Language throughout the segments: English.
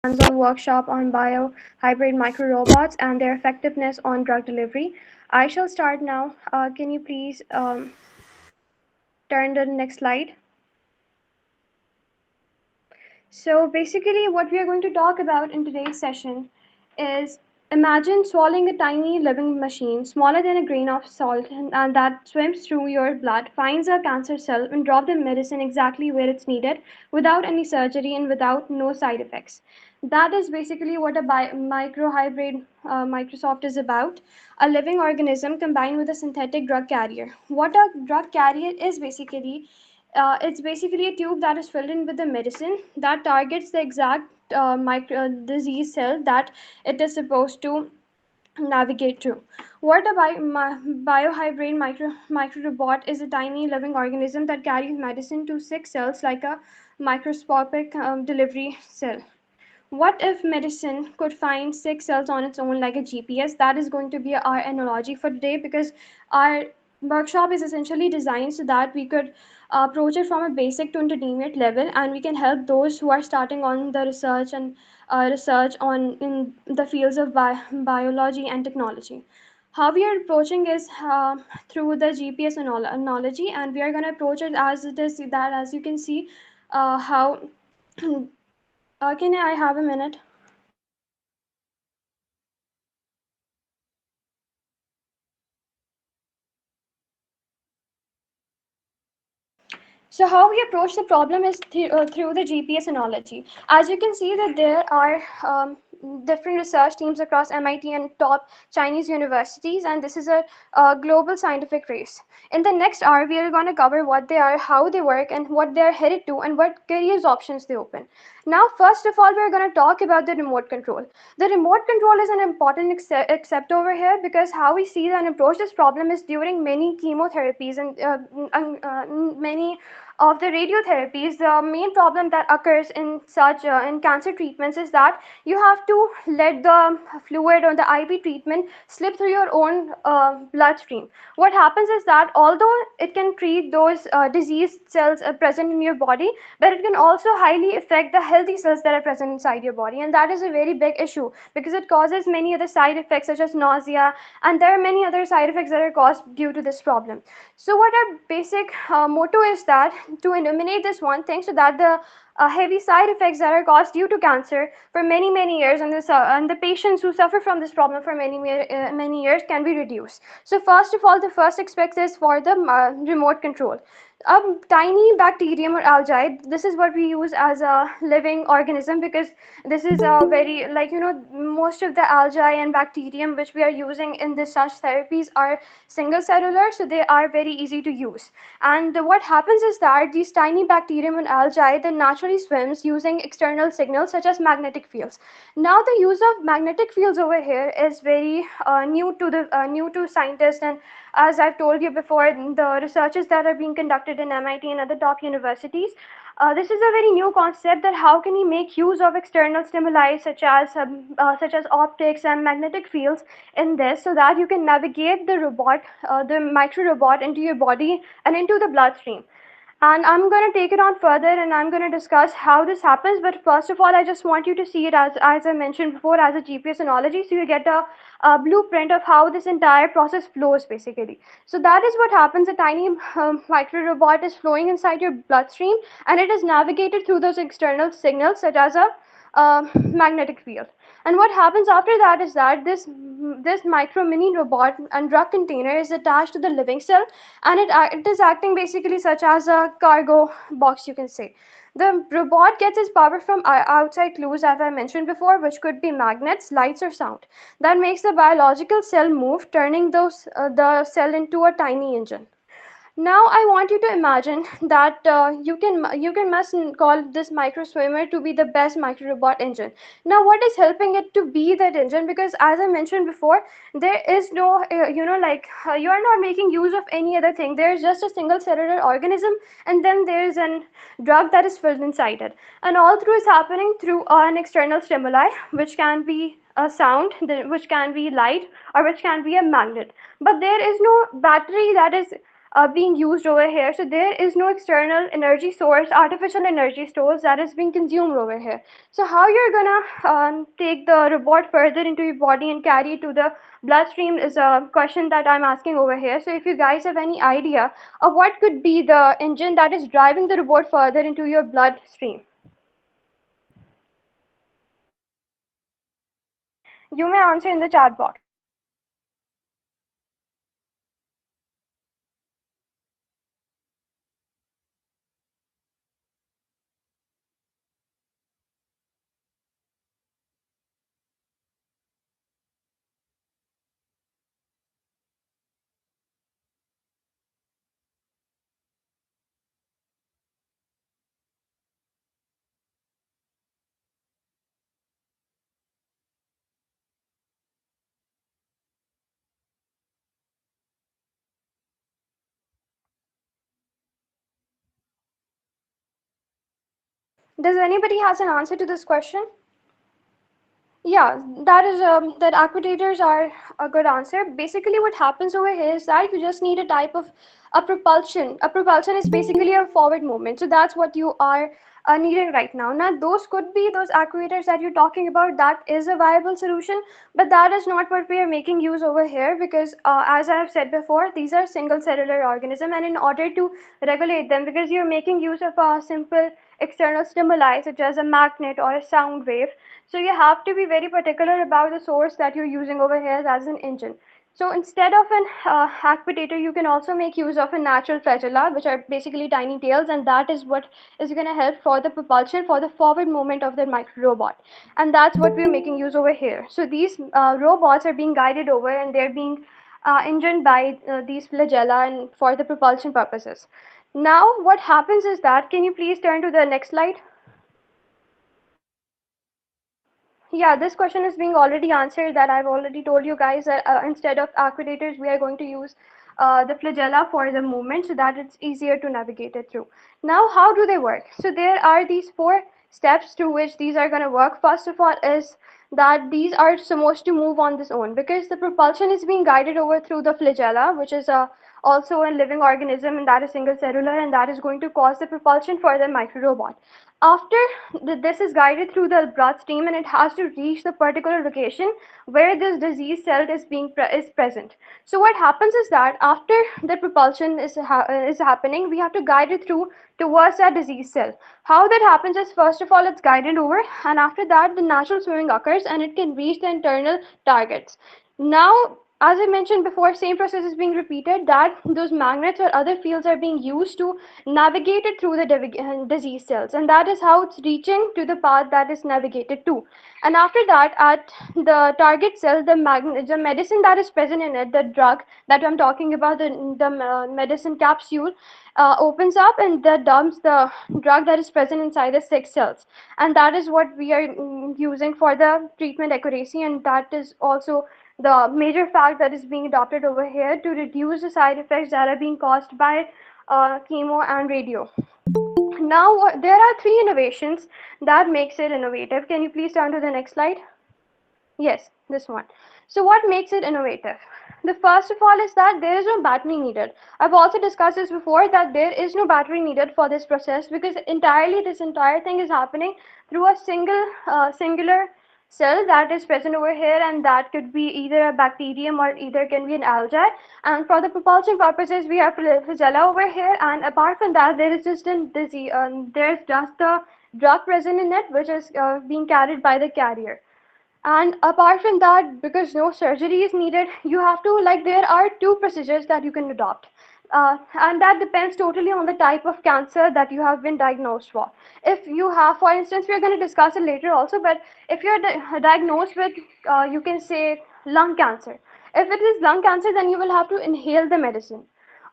hands-on workshop on biohybrid microrobots and their effectiveness on drug delivery. I shall start now. Can you please turn to the next slide? So basically, what we are going to talk about in today's session is imagine swallowing a tiny living machine smaller than a grain of salt and that swims through your blood, finds a cancer cell, and drop the medicine exactly where it's needed without any surgery and without no side effects. That is basically what a microhybrid Microsoft is about, a living organism combined with a synthetic drug carrier. What a drug carrier is basically, it's basically a tube that is filled in with the medicine that targets the exact disease cell that it is supposed to navigate through. What a biohybrid microrobot is a tiny living organism that carries medicine to sick cells like a microscopic delivery cell. What if medicine could find sick cells on its own like a GPS? That is going to be our analogy for today because our workshop is essentially designed so that we could approach it from a basic to intermediate level, and we can help those who are starting on the research and research on in the fields of biology and technology. How we are approaching is through the GPS analogy, and we are going to approach it as it is that as you can see how can I have a minute? So how we approach the problem is through the GPS analogy. As you can see that there are different research teams across MIT and top Chinese universities, and this is a global scientific race. In the next hour, we are going to cover what they are, how they work, and what they are headed to, and what careers options they open. Now, first of all, we're going to talk about the remote control. The remote control is an important except over here because how we see and approach this problem is during many chemotherapies and many of the radiotherapies. The main problem that occurs in such in cancer treatments is that you have to let the fluid or the IV treatment slip through your own bloodstream. What happens is that although it can treat those diseased cells present in your body, but it can also highly affect the healthy cells that are present inside your body, and that is a very big issue because it causes many other side effects such as nausea, and there are many other side effects that are caused due to this problem. So what our basic motto is that to eliminate this one thing so that the heavy side effects that are caused due to cancer for many years, and the patients who suffer from this problem for many years can be reduced. So first of all, the first aspect is for the remote control. A tiny bacterium or algae, this is what we use as a living organism because this is a very, like, most of the algae and bacterium which we are using in this such therapies are single cellular, so they are very easy to use. And what happens is that these tiny bacterium and algae then naturally swims using external signals such as magnetic fields. Now the use of magnetic fields over here is very new to scientists, and as I've told you before, the researches that are being conducted in MIT and other top universities, this is a very new concept that how can we make use of external stimuli such as optics and magnetic fields in this so that you can navigate the robot, the micro robot into your body and into the bloodstream. And I'm going to take it on further and I'm going to discuss how this happens. But first of all, I just want you to see it as I mentioned before, as a GPS analogy, so you get a blueprint of how this entire process flows basically. So that is what happens. A tiny micro robot is flowing inside your bloodstream, and it is navigated through those external signals such as a magnetic field. And what happens after that is that this micro mini robot and drug container is attached to the living cell, and it is acting basically such as a cargo box, you can say. The robot gets its power from outside clues, as I mentioned before, which could be magnets, lights, or sound. That makes the biological cell move, turning the cell into a tiny engine. Now I want you to imagine that you can must call this micro swimmer to be the best micro robot engine. Now what is helping it to be that engine? Because as I mentioned before, there is no you are not making use of any other thing. There is just a single cellular organism, and then there is an drug that is filled inside it, and all through is happening through an external stimuli, which can be a sound, which can be light, or which can be a magnet. But there is no battery that is being used over here. So there is no external energy source, artificial energy source that is being consumed over here. So how you're gonna take the robot further into your body and carry it to the bloodstream is a question that I'm asking over here. So if you guys have any idea of what could be the engine that is driving the robot further into your bloodstream, you may answer in the chat box. Does anybody has an answer to this question? Yeah, that actuators are a good answer. Basically, what happens over here is that you just need a type of a propulsion. A propulsion is basically a forward movement. So that's what you are needing right now. Now, those could be those actuators that you're talking about. That is a viable solution, but that is not what we are making use over here because, as I have said before, these are single cellular organism, and in order to regulate them, because you're making use of a simple external stimuli such as a magnet or a sound wave, so you have to be very particular about the source that you're using over here as an engine. So instead of an actuator, you can also make use of a natural flagella, which are basically tiny tails, and that is what is going to help for the propulsion, for the forward movement of the micro robot. And that's what we're making use over here. So these robots are being guided over and they're being engined by these flagella and for the propulsion purposes. Now, what happens is that, can you please turn to the next slide? Yeah, this question is being already answered, that I've already told you guys that instead of actuators, we are going to use the flagella for the movement so that it's easier to navigate it through. Now, how do they work? So there are these 4 steps through which these are going to work. First of all is that these are supposed to move on this own because the propulsion is being guided over through the flagella, which is also a living organism, and that is single cellular, and that is going to cause the propulsion for the micro robot. After this is guided through the bloodstream and it has to reach the particular location where this disease cell is present. So what happens is that after the propulsion is happening, we have to guide it through towards that disease cell. How that happens is, first of all, it's guided over, and after that the natural swimming occurs and it can reach the internal targets. Now, as I mentioned before, same process is being repeated, that those magnets or other fields are being used to navigate it through the disease cells, and that is how it's reaching to the path that is navigated to. And after that, at the target cell, the medicine that is present in it, the drug that I'm talking about, the medicine capsule, opens up and that dumps the drug that is present inside the sick cells, and that is what we are using for the treatment accuracy, and that is also the major fact that is being adopted over here to reduce the side effects that are being caused by chemo and radio. Now, there are 3 innovations that makes it innovative. Can you please turn to the next slide? Yes, this one. So what makes it innovative? The first of all is that there is no battery needed. I've also discussed this before, that there is no battery needed for this process because entirely this entire thing is happening through a singular cell that is present over here, and that could be either a bacterium or either can be an algae. And for the propulsion purposes, we have flagella over here, and apart from that, there is just there's just the drug present in it, which is being carried by the carrier. And apart from that, because no surgery is needed, you have to, like, there are 2 procedures that you can adopt. And that depends totally on the type of cancer that you have been diagnosed for. If you have, for instance, we're going to discuss it later also, but if you're diagnosed with, you can say, lung cancer. If it is lung cancer, then you will have to inhale the medicine.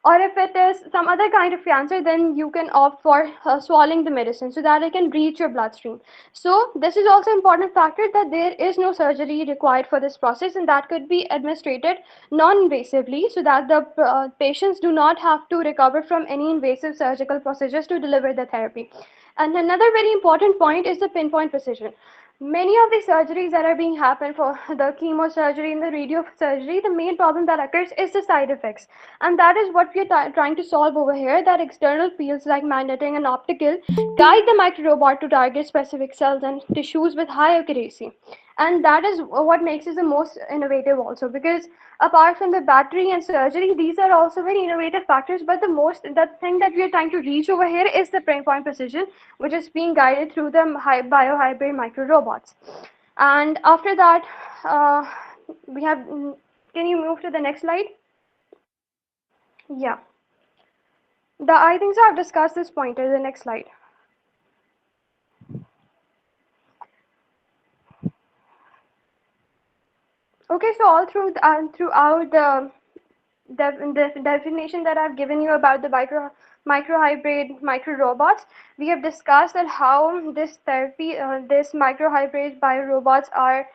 Or if it is some other kind of cancer, then you can opt for swallowing the medicine so that it can reach your bloodstream. So this is also an important factor, that there is no surgery required for this process, and that could be administered non-invasively so that the patients do not have to recover from any invasive surgical procedures to deliver the therapy. And another very important point is the pinpoint precision. Many of the surgeries that are being happened for the chemosurgery and the radiosurgery, the main problem that occurs is the side effects. And that is what we are trying to solve over here, that external fields like magnetic and optical guide the microrobot to target specific cells and tissues with high accuracy. And that is what makes it the most innovative also, because apart from the battery and surgery, these are also very innovative factors, but the thing that we are trying to reach over here is the pinpoint precision, which is being guided through the biohybrid micro robots. And after that, uh, we have, can you move to the next slide? Yeah, I think so I've discussed this pointer, the next slide. Okay, so all throughout the definition that I've given you about the micro hybrid micro robots, we have discussed that how this therapy, this micro hybrid bio robots are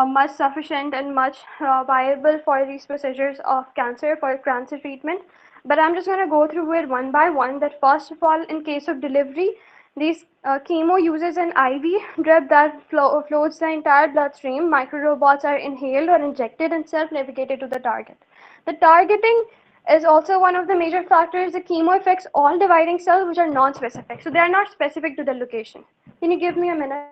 much sufficient and much viable for these procedures of cancer, for cancer treatment. But I'm just going to go through it one by one. That first of all, in case of delivery, these chemo uses an IV drip that floats the entire bloodstream. Microrobots are inhaled or injected and self-navigated to the target. The targeting is also one of the major factors. The chemo affects all dividing cells which are non-specific. So they are not specific to the location. Can you give me a minute?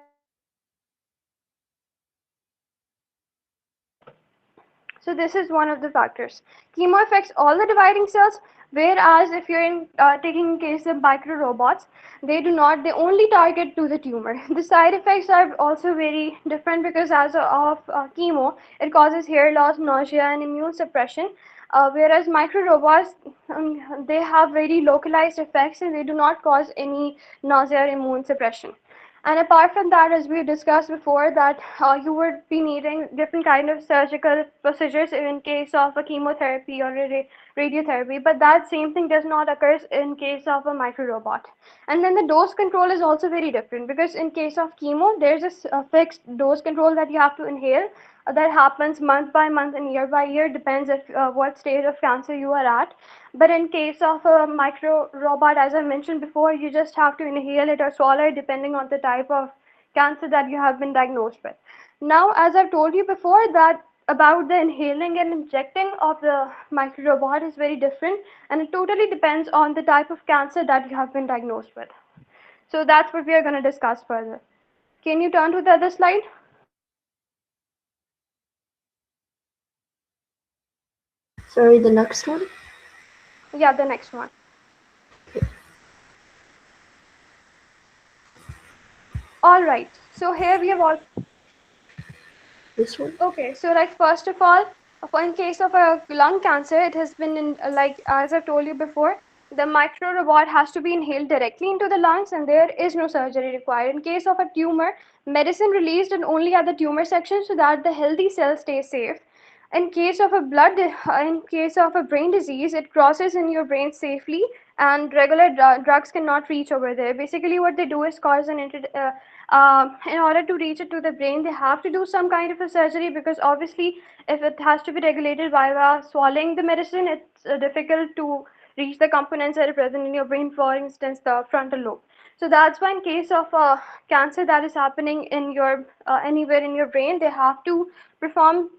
So this is one of the factors. Chemo affects all the dividing cells, whereas if you're taking case of micro robots, they do not. They only target to the tumor. The side effects are also very different because as of chemo, it causes hair loss, nausea, and immune suppression. Whereas micro robots, they have very localized effects and they do not cause any nausea or immune suppression. And apart from that, as we discussed before, that you would be needing different kind of surgical procedures in case of a chemotherapy or a radiotherapy, but that same thing does not occur in case of a micro robot. And then the dose control is also very different because in case of chemo, there's a fixed dose control that you have to inhale. That happens month by month and year by year, depends if what stage of cancer you are at. But in case of a micro robot, as I mentioned before, you just have to inhale it or swallow it depending on the type of cancer that you have been diagnosed with. Now, as I've told you before, that about the inhaling and injecting of the micro robot is very different, and it totally depends on the type of cancer that you have been diagnosed with. So that's what we are going to discuss further. Can you turn to the other slide? Sorry, the next one? Yeah, the next one. All right. So here we have all. This one? Okay, so like first of all, in case of a lung cancer, it has been in, like as I've told you before, the micro robot has to be inhaled directly into the lungs, and there is no surgery required. In case of a tumor, medicine released and only at the tumor section so that the healthy cells stay safe. In case of a in case of a brain disease, it crosses in your brain safely, and regular drugs cannot reach over there. Basically, what they do is cause in order to reach it to the brain, they have to do some kind of a surgery because obviously, if it has to be regulated via swallowing the medicine, it's difficult to reach the components that are present in your brain, for instance, the frontal lobe. So that's why in case of cancer that is happening in your anywhere in your brain, they have to perform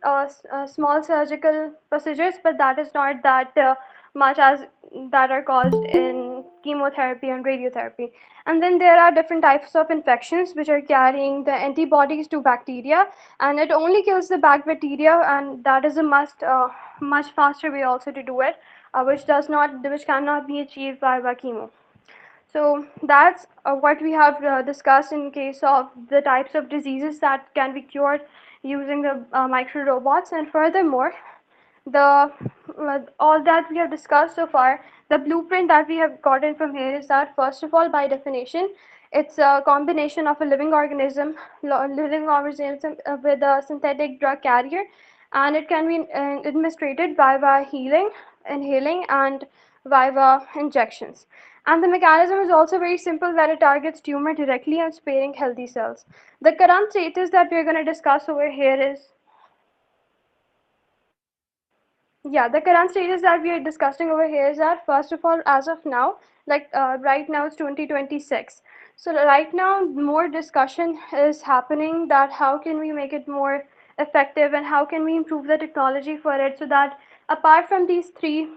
small surgical procedures, but that is not that much as that are caused in chemotherapy and radiotherapy. And then there are different types of infections which are carrying the antibodies to bacteria, and it only kills the bacteria, and that is a much faster way also to do it, which cannot be achieved by chemo. So that's what we have discussed in case of the types of diseases that can be cured using the micro robots. And furthermore, the all that we have discussed so far, the blueprint that we have gotten from here is that first of all, by definition, it's a combination of a living organism with a synthetic drug carrier, and it can be administered via inhaling, and via injections. And the mechanism is also very simple, that it targets tumor directly and sparing healthy cells. The current status that we're going to discuss over here is, yeah, the current status that we are discussing over here is that first of all, as of now, like right now it's 2026. So right now, more discussion is happening that how can we make it more effective and how can we improve the technology for it so that apart from these three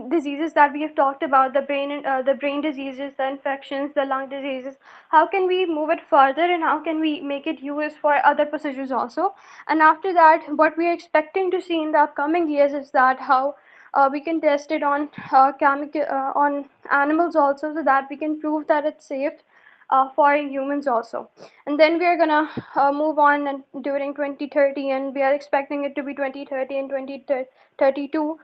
diseases that we have talked about, the brain diseases, the infections, the lung diseases, how can we move it further and how can we make it used for other procedures also? And after that, what we are expecting to see in the upcoming years is that how we can test it on on animals also, so that we can prove that it's safe for humans also. And then we are gonna move on and during 2030, and we are expecting it to be 2030 and 2032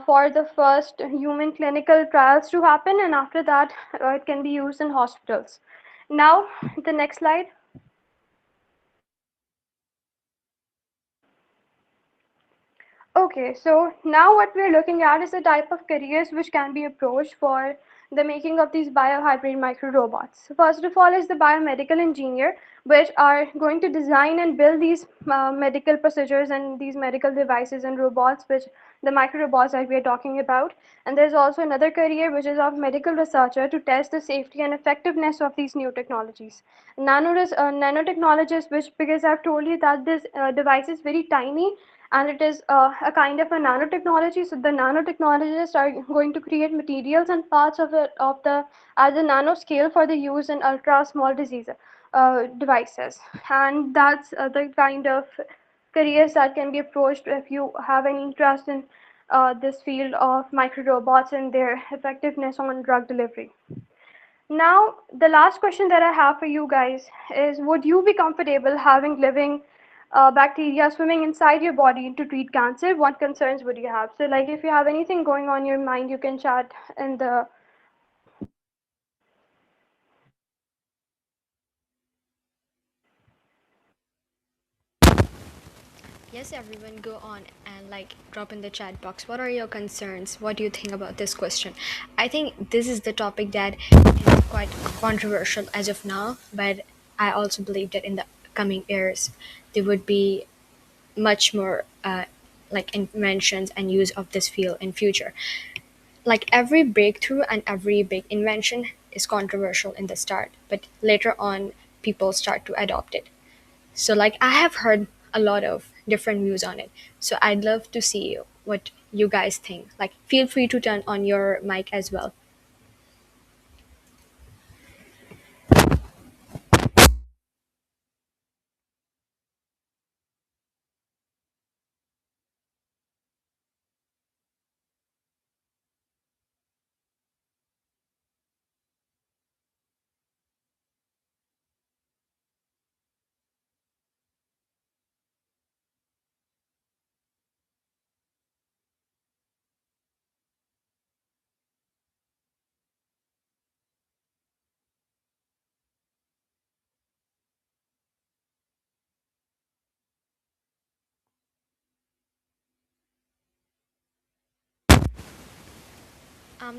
for the first human clinical trials to happen, and after that, it can be used in hospitals. Now, the next slide. Okay, so now what we're looking at is the type of careers which can be approached for the making of these biohybrid micro robots. First of all is the biomedical engineer, which are going to design and build these medical procedures and these medical devices and robots, which the micro robots that we are talking about. And there's also another career which is of medical researcher to test the safety and effectiveness of these new technologies. Nanotechnologists, which because I've told you that this device is very tiny and it is a kind of a nanotechnology. So the nanotechnologists are going to create materials and parts of it of the at the nanoscale for the use in ultra small disease devices, and that's the kind of careers that can be approached if you have any interest in this field of micro robots and their effectiveness on drug delivery. Now, the last question that I have for you guys is, would you be comfortable having living bacteria swimming inside your body to treat cancer? What concerns would you have? So, like, if you have anything going on in your mind, you can chat in the. Yes, everyone, go on and drop in the chat box. What are your concerns? What do you think about this question? I think this is the topic that is quite controversial as of now, but I also believe that in the coming years there would be much more inventions and use of this field in future. Like every breakthrough and every big invention is controversial in the start, but later on people start to adopt it. So I have heard a lot of different views on it. So I'd love to see what you guys think. Like feel free to turn on your mic as well.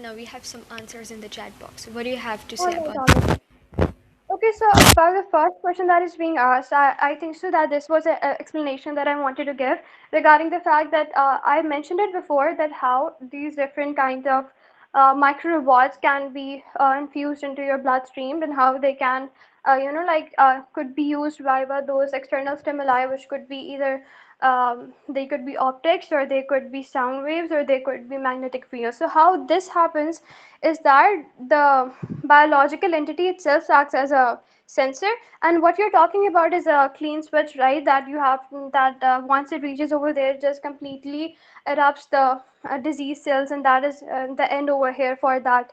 Now we have some answers in the chat box. What do you have to All say right, about all that? right. Okay, so about the first question that is being asked, I think so that this was an explanation that I wanted to give regarding the fact that I mentioned it before that how these different kinds of micro robots can be infused into your bloodstream and how they can, could be used via those external stimuli, which could be either they could be optics or they could be sound waves or they could be magnetic fields. So how this happens is that the biological entity itself acts as a sensor, and what you're talking about is a clean switch, right? That you have that once it reaches over there, it just completely erupts the disease cells, and that is the end over here for that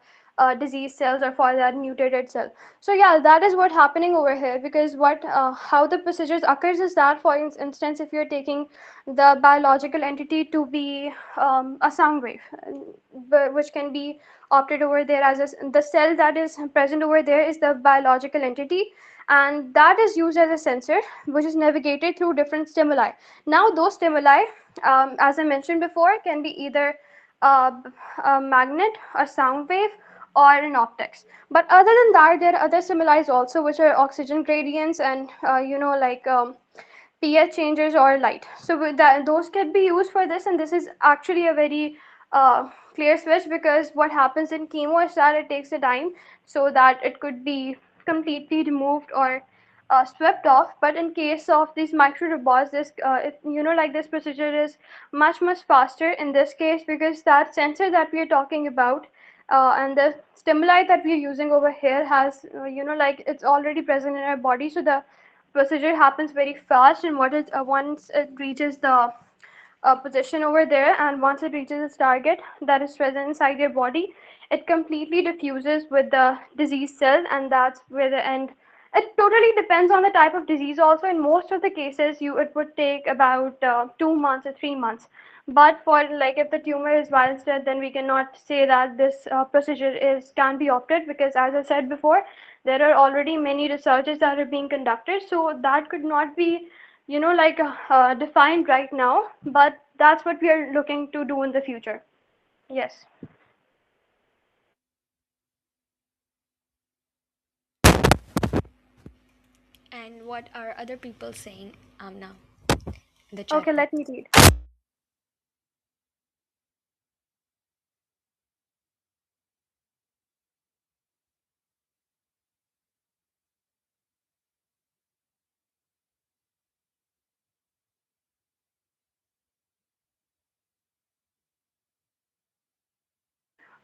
disease cells or for that mutated cell. So yeah, that is what happening over here, because what how the procedures occurs is that, for instance, if you're taking the biological entity to be a sound wave, which can be opted over there as the cell that is present over there is the biological entity, and that is used as a sensor which is navigated through different stimuli. Now those stimuli, as I mentioned before, can be either uh, a magnet, a sound wave, or an optics. But other than that, there are other stimuli also, which are oxygen gradients and pH changes or light. So with that, those can be used for this, and this is actually a very clear switch, because what happens in chemo is that it takes a time so that it could be completely removed or swept off. But in case of these micro robots, this like this procedure is much faster in this case, because that sensor that we are talking about and the stimuli that we are using over here has like it's already present in our body, so the procedure happens very fast. And what is once it reaches the position over there, and once it reaches its target that is present inside your body, it completely diffuses with the disease cell, and that's where the end. It totally depends on the type of disease also. In most of the cases, it would take about 2 months or 3 months. But for like if the tumor is widespread, then we cannot say that this procedure is can be opted, because as I said before, there are already many researches that are being conducted, so that could not be like defined right now, but that's what we are looking to do in the future. Yes. And what are other people saying, Amna, in the chat Okay, let me box? read.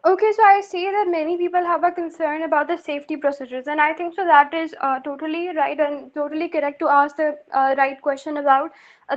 Okay, so I see that many people have a concern about the safety procedures, and I think so that is totally right and totally correct to ask the right question about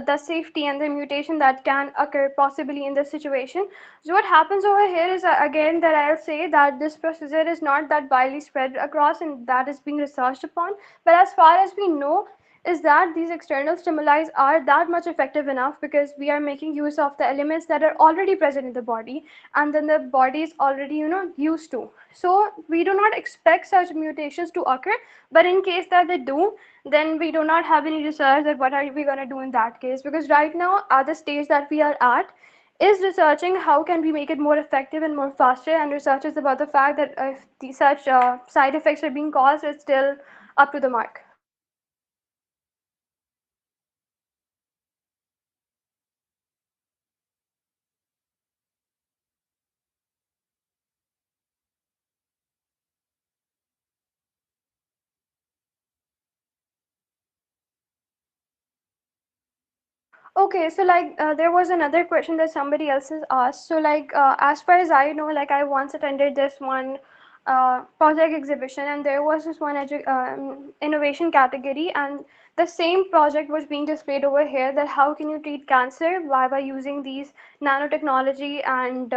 the safety and the mutation that can occur possibly in this situation. So what happens over here is again that I'll say that this procedure is not that widely spread across, and that is being researched upon. But as far as we know, is that these external stimuli are that much effective enough, because we are making use of the elements that are already present in the body, and then the body is already used to. So we do not expect such mutations to occur, but in case that they do, then we do not have any research that what are we going to do in that case, because right now at the stage that we are at is researching how can we make it more effective and more faster, and research is about the fact that if such side effects are being caused, it's still up to the mark. Okay, so like there was another question that somebody else has asked. So like as far as I know, like I once attended this one project exhibition, and there was this one innovation category, and the same project was being displayed over here, that how can you treat cancer by using these nanotechnology and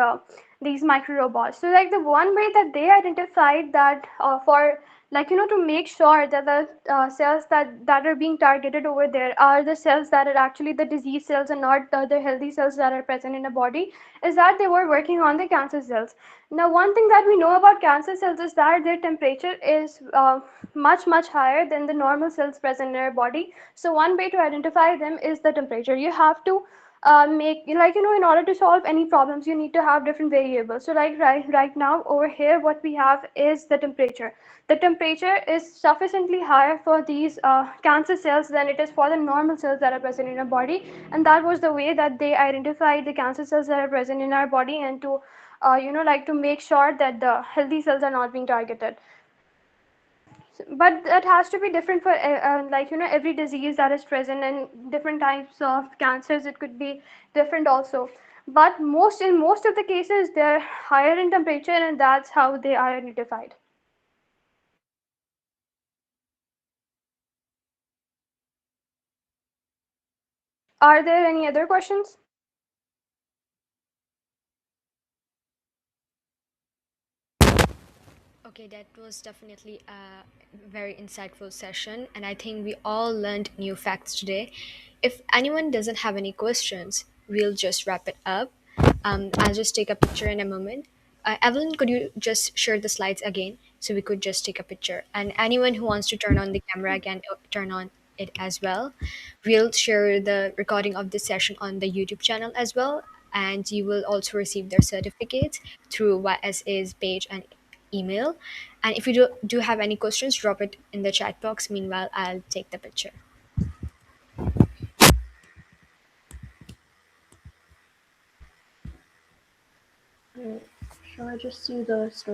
these micro robots. So like the one way that they identified that for like to make sure that the cells that are being targeted over there are the cells that are actually the disease cells and not the healthy cells that are present in the body, is that they were working on the cancer cells. Now one thing that we know about cancer cells is that their temperature is much higher than the normal cells present in our body. So one way to identify them is the temperature. You have to make like in order to solve any problems, you need to have different variables. So like right now over here, what we have is the temperature. The temperature is sufficiently higher for these cancer cells than it is for the normal cells that are present in our body, and that was the way that they identified the cancer cells that are present in our body, and to like to make sure that the healthy cells are not being targeted. But that has to be different for like every disease that is present, and different types of cancers it could be different also. But most of the cases they're higher in temperature, and that's how they are identified. Are there any other questions? Okay, that was definitely a very insightful session, and I think we all learned new facts today. If anyone doesn't have any questions, we'll just wrap it up. I'll just take a picture in a moment. Evelyn, could you just share the slides again so we could just take a picture? And anyone who wants to turn on the camera can turn on it as well. We'll share the recording of this session on the YouTube channel as well, and you will also receive their certificates through YSA's page and email. And if you do have any questions, drop it in the chat box. Meanwhile, I'll take the picture. Alright. Shall I just do the story?